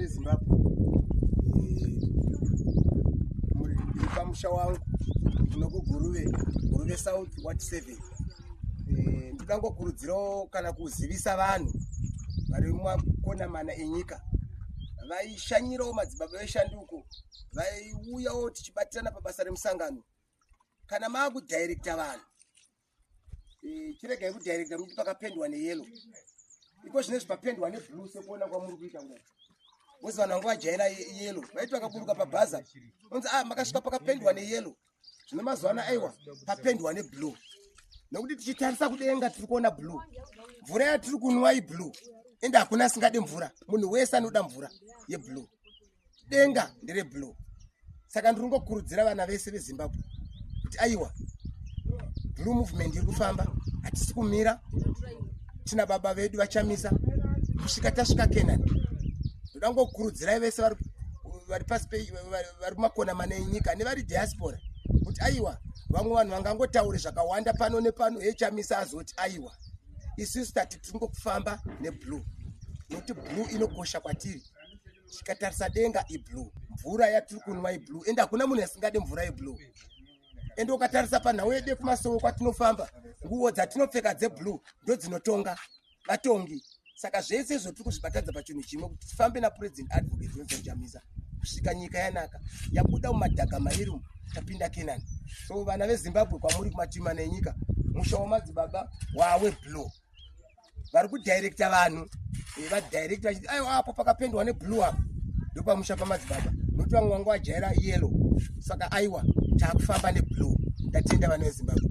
veZimbabwe, muri pamusha wangu Guruve South Ward 7. Ndikangokurudzirawo kana kuzivisa vanhu vari mumakona mana enyika vaishanyirawo Madzibaba Veshanduko, vaiuyawo tichibatirana pabasa remusangano. Kana maakudhairekta vanhu, chiregai kudhairekta muti pakapendwa neyelo, iko zvinezvi papendwa neblue sekuona kwamuri kuita kudai. Vozi vanhu vangu vajaira yelo, vaiti vakaburuka pabhaza onzi makasvika pakapendwa neyelo. Zvino mazuva ano aiwa papendwa neblue, nokuti tichitarisa kudenga tiri kuona blue. Mvura yatiri kunwa iblue, ende hakuna asingade mvura, munhu wese anoda mvura yeblue. Denga ndere blue. Saka ndiri kungokurudzira vana vese veZimbabwe kuti aiwa blue movement iri kufamba, hatisi kumira, tina baba vedu vachamisa kusvika tasvika Kenani. Ndoda kungokurudzirai vese vari pasi vari mumakona mana enyika nevari diaspora kuti aiwa vamwe vanhu vangangotaure zvakawanda pano nepano hechamisa azoti aiwa isusu tati tiri ngokufamba neblue, nokuti blue inokosha kwatiri. Tikatarisa denga iblue, mvura yatiri kunwa iblue, ende hakuna munhu asingade mvura yeblue. Ende ukatarisa panhau yedu kumasoro kwatinofamba, nguo dzatinopfeka dzeblue ndo dzinotonga vatongi. Saka zvese izvo tiri kuzvibatadza pachinhu chimwe kuti tifambe naPresident Advocate Nelson Chamisa kusvika nyika yanaka yabuda mumadhaga mairi tapinda Kenani. So vana veZimbabwe kwamuri kumatima nenyika, musha waMadzibaba wawe blue. Vari kudhairekta vanhu, vadhairekta vachiti aiwa apo pakapendwa neblue apo ndopamusha paMadzibaba, nokuti vamwe vangu vajaira yelo. Saka aiwa taakufamba neblue. Ndatenda vana veZimbabwe.